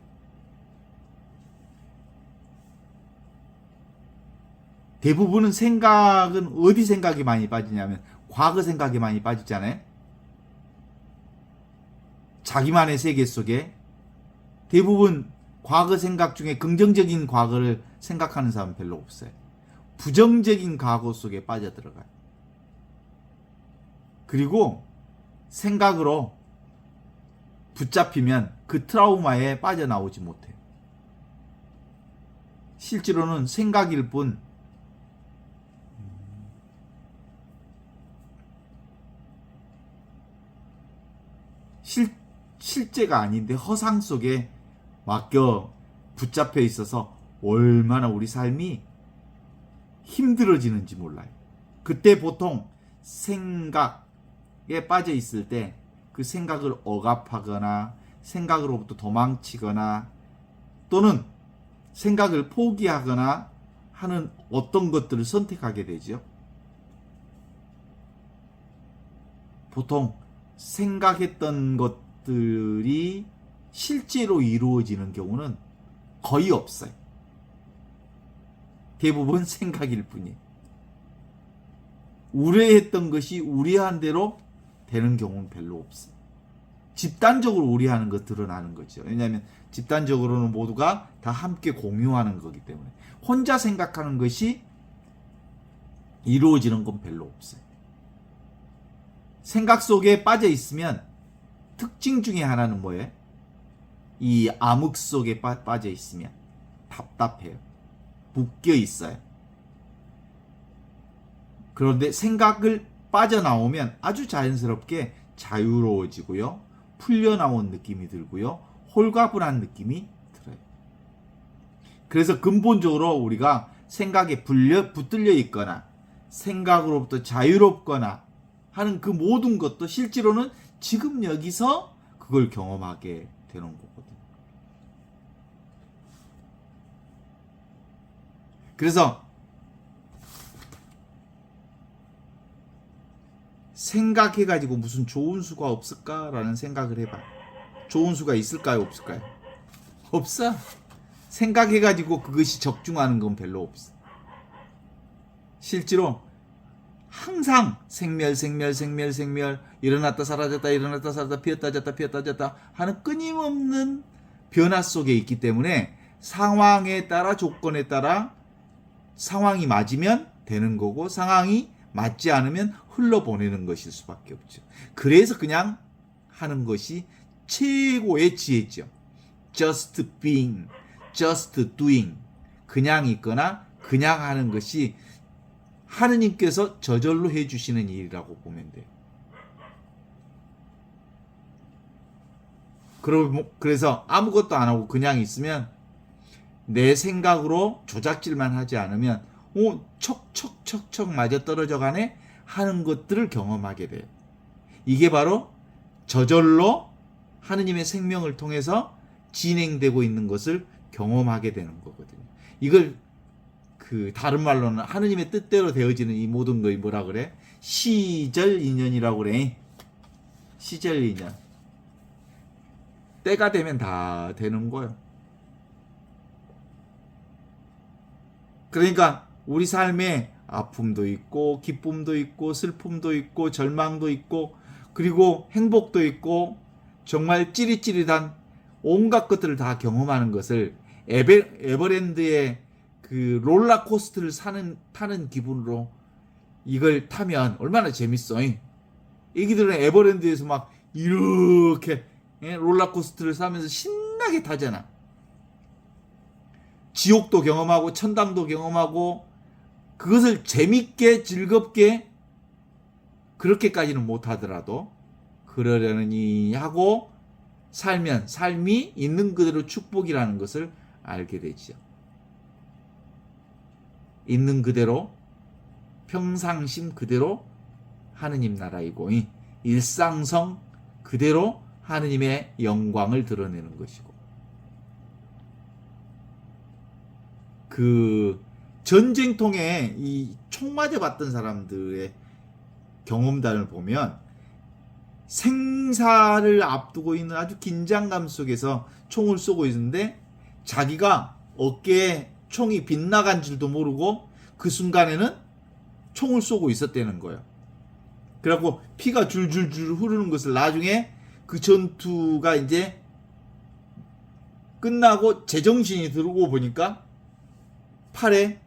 대부분은 생각은 어디 생각이 많이 빠지냐면 과거 생각이 많이 빠지잖아요. 자기만의 세계 속에. 대부분 과거 생각 중에 긍정적인 과거를 생각하는 사람은 별로 없어요. 부정적인 과거 속에 빠져들어가요. 그리고 생각으로 붙잡히면 그 트라우마에 빠져나오지 못해요. 실제로는 생각일 뿐 실제가 아닌데 허상 속에 맡겨 붙잡혀 있어서 얼마나 우리 삶이 힘들어지는지 몰라요. 그때 보통 생각에 빠져 있을 때 그 생각을 억압하거나 생각으로부터 도망치거나 또는 생각을 포기하거나 하는 어떤 것들을 선택하게 되죠. 보통 생각했던 것들이 실제로 이루어지는 경우는 거의 없어요. 대부분 생각일 뿐이에요. 우려했던 것이 우려한 대로 되는 경우는 별로 없어요. 집단적으로 우려하는 거 드러나는 거죠. 왜냐하면 집단적으로는 모두가 다 함께 공유하는 거기 때문에. 혼자 생각하는 것이 이루어지는 건 별로 없어요. 생각 속에 빠져 있으면 특징 중에 하나는 뭐예요? 이 암흑 속에 빠져 있으면 답답해요. 묶여 있어요. 그런데 생각을 빠져나오면 아주 자연스럽게 자유로워지고요. 풀려나온 느낌이 들고요. 홀가분한 느낌이 들어요. 그래서 근본적으로 우리가 생각에 붙들려 있거나 생각으로부터 자유롭거나 하는 그 모든 것도 실제로는 지금 여기서 그걸 경험하게 되는 거거든요. 그래서 생각해가지고 무슨 좋은 수가 없을까라는 생각을 해봐요. 좋은 수가 있을까요? 없을까요? 없어. 생각해가지고 그것이 적중하는 건 별로 없어. 실제로 항상 생멸 일어났다 사라졌다 일어났다 사라졌다 피었다 졌다 피었다 졌다 하는 끊임없는 변화 속에 있기 때문에 상황에 따라 조건에 따라 상황이 맞으면 되는 거고 상황이 맞지 않으면 흘러보내는 것일 수밖에 없죠. 그래서 그냥 하는 것이 최고의 지혜죠. Just being, just doing. 그냥 있거나 그냥 하는 것이 하느님께서 저절로 해주시는 일이라고 보면 돼요. 그래서 아무것도 안 하고 그냥 있으면 내 생각으로 조작질만 하지 않으면 척척척척 맞아 떨어져 가네 하는 것들을 경험하게 돼요. 이게 바로 저절로 하느님의 생명을 통해서 진행되고 있는 것을 경험하게 되는 거거든요. 이걸 다른 말로는 하느님의 뜻대로 되어지는 이 모든 것이 뭐라 그래? 시절 인연이라고 그래. 시절 인연. 때가 되면 다 되는 거예요. 그러니까 우리 삶에 아픔도 있고 기쁨도 있고 슬픔도 있고 절망도 있고 그리고 행복도 있고 정말 찌릿찌릿한 온갖 것들을 다 경험하는 것을 에버랜드의 그 롤러코스터를 타는 기분으로 이걸 타면 얼마나 재밌어. 애기들은 에버랜드에서 막 이렇게 롤러코스터를 타면서 신나게 타잖아. 지옥도 경험하고 천당도 경험하고 그것을 재밌게 즐겁게 그렇게까지는 못하더라도 그러려니 하고 살면 삶이 있는 그대로 축복이라는 것을 알게 되죠. 있는 그대로 평상심 그대로 하느님 나라이고 일상성 그대로 하느님의 영광을 드러내는 것이고 그 전쟁통에 이 총 맞아봤던 사람들의 경험담을 보면 생사를 앞두고 있는 아주 긴장감 속에서 총을 쏘고 있는데 자기가 어깨에 총이 빗나간 줄도 모르고 그 순간에는 총을 쏘고 있었다는 거예요. 그래갖고 피가 줄줄줄 흐르는 것을 나중에 그 전투가 이제 끝나고 제정신이 들고 보니까 팔에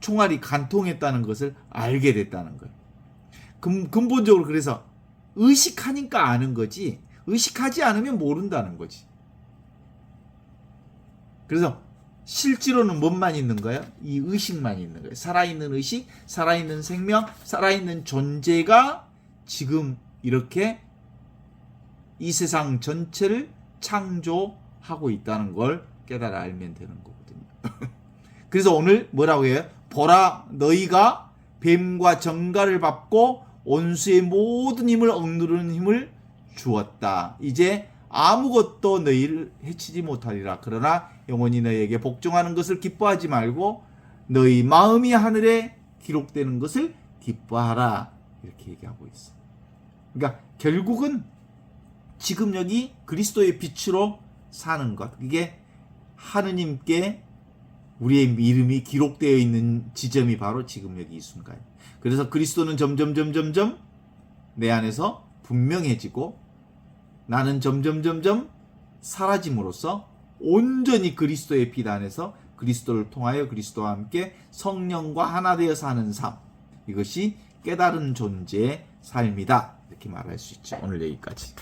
총알이 간통했다는 것을 알게 됐다는 거예요. 근본적으로 그래서 의식하니까 아는 거지 의식하지 않으면 모른다는 거지. 그래서 실제로는 뭔만 있는 거예요? 이 의식만 있는 거예요. 살아있는 의식, 살아있는 생명, 살아있는 존재가 지금 이렇게 이 세상 전체를 창조하고 있다는 걸 깨달아 알면 되는 거거든요. 그래서 오늘 뭐라고 해요? 보라 너희가 뱀과 정갈을 밟고 온수의 모든 힘을 억누르는 힘을 주었다. 이제 아무것도 너희를 해치지 못하리라. 그러나 영원히 너희에게 복종하는 것을 기뻐하지 말고 너희 마음이 하늘에 기록되는 것을 기뻐하라. 이렇게 얘기하고 있어. 그러니까 결국은 지금 여기 그리스도의 빛으로 사는 것. 이게 하느님께 우리의 이름이 기록되어 있는 지점이 바로 지금 여기 이 순간. 그래서 그리스도는 점점 내 안에서 분명해지고 나는 점점 사라짐으로써 온전히 그리스도의 빛 안에서 그리스도를 통하여 그리스도와 함께 성령과 하나 되어 사는 삶. 이것이 깨달은 존재의 삶이다. 이렇게 말할 수 있죠. 오늘 여기까지.